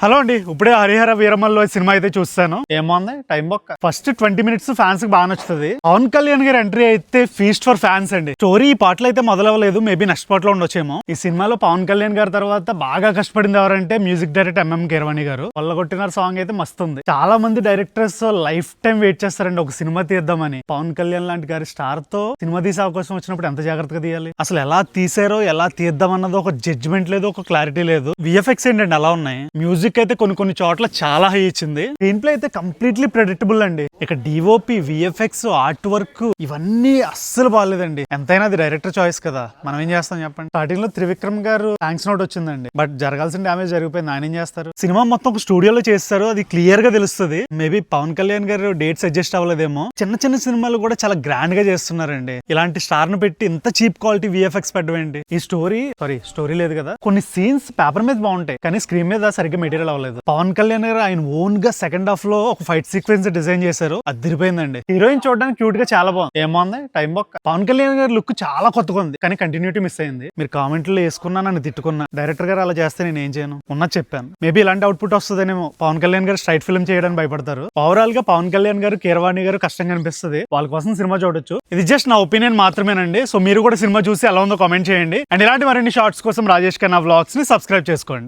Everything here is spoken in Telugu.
హలో అండి, ఇప్పుడే హరిహర వీరమల్లో సినిమా అయితే చూస్తాను. ఏమోంది టైం బొక్క. ఫస్ట్ 20 మినిట్స్ ఫ్యాన్స్ కి బాగా నచ్చుతుంది. పవన్ కళ్యాణ్ గారి ఎంట్రీ అయితే ఫీస్ట్ ఫర్ ఫ్యాన్స్ అండి. స్టోరీ ఈ పాటలో అయితే మొదలవ్వలేదు, మేబీ నెక్స్ట్ పార్ట్ లో ఉండొచ్చేమో. ఈ సినిమాలో పవన్ కళ్యాణ్ గారి తర్వాత బాగా కష్టపడింది ఎవరంటే మ్యూజిక్ డైరెక్టర్ ఎంఎం కీరవాణి గారు. కొల్లగొట్టిన సాంగ్ అయితే మస్తు ఉంది. చాలా మంది డైరెక్టర్స్ లైఫ్ టైం వెయిట్ చేస్తారండి ఒక సినిమా తీద్దామని. పవన్ కళ్యాణ్ లాంటి గారి స్టార్ తో సినిమా తీసే అవకాశం వచ్చినప్పుడు ఎంత జాగ్రత్తగా తీయాలి, అసలు ఎలా తీసారో ఎలా తీద్దాం అన్నది ఒక జడ్జ్మెంట్ లేదు, ఒక క్లారిటీ లేదు. విఎఫ్ఎక్స్ ఏంటండి అలా ఉన్నాయి. మ్యూజిక్ అయితే కొన్ని చోట్ల చాలా హై ఇచ్చింది. స్క్రీన్ ప్లే అయితే కంప్లీట్లీ ప్రెడిక్టబుల్ అండి. ఇక డిఓపి, విఎఫ్ఎక్స్, ఆర్ట్ వర్క్ ఇవన్నీ అస్సలు బాగాలేదండి. ఎంతైనా అది డైరెక్టర్ చాయిస్ కదా, మనం ఏం చేస్తాం చెప్పండి. స్టార్టింగ్ లో త్రివిక్రమ్ గారు థ్యాంక్స్ నోట్ వచ్చిందండి, బట్ జరగాల్సిన డ్యామేజ్ జరిగిపోయింది. ఆయన ఏం చేస్తారు, సినిమా మొత్తం ఒక స్టూడియోలో చేస్తారు, అది క్లియర్ గా తెలుస్తుంది. మేబీ పవన్ కళ్యాణ్ గారు డేట్స్ అడ్జస్ట్ అవ్వలేదేమో. చిన్న చిన్న సినిమాలు కూడా చాలా గ్రాండ్ గా చేస్తున్నారండి. ఇలాంటి స్టార్ ను పెట్టి ఇంత చీప్ క్వాలిటీ విఎఫ్ఎక్స్ పెట్టవేంటి. ఈ స్టోరీ లేదు కదా. కొన్ని సీన్స్ పేపర్ మీద బాగుంటాయి కానీ స్క్రీన్ మీద సరిగ్గా మెటీరియల్ అవ్వలేదు. పవన్ కళ్యాణ్ గారు ఆయన ఓన్ గా సెకండ్ హాఫ్ లో ఒక ఫైట్ సీక్వెన్స్ డిజైన్ చేశారు, అదిరిపోయిందండి. హీరోయిన్ చూడడానికి క్యూట్ గా చాలా బాగుంది. ఏమోంది టైం బొక్క. పవన్ కళ్యాణ్ గారి లుక్ చాలా కొత్తగా ఉంది కానీ కంటిన్యూటీ మిస్ అయింది. మీరు కామెంట్లో వేసుకున్నా, నన్ను తిట్టుకున్నా, డైరెక్టర్ గారు అలా చేస్తే నేను ఏం చేయను, ఉన్నది చెప్పాను. మేబీ ఇలాంటి అవుట్పుట్ వస్తుందేమో. పవన్ కళ్యాణ్ గారు స్ట్రైట్ ఫిల్మ్ చేయడానికి భయపడతారు. ఓవరాల్ గా పవన్ కళ్యాణ్ గారు, కీరవాణి గారు కష్టంగా అనిపిస్తుంది. వాళ్ళ కోసం సినిమా చూడొచ్చు. ఇది జస్ట్ నా ఒపీనియన్ మాత్రమేనండి. సో మీరు కూడా సినిమా చూసి ఎలా ఉందో కామెంట్ చేయండి. అండ్ ఇలాంటి మరిన్ని షార్ట్స్ కోసం రాజేష్ ఖన్నా వ్లాగ్స్ ని సబ్స్క్రైబ్ చేసుకోండి.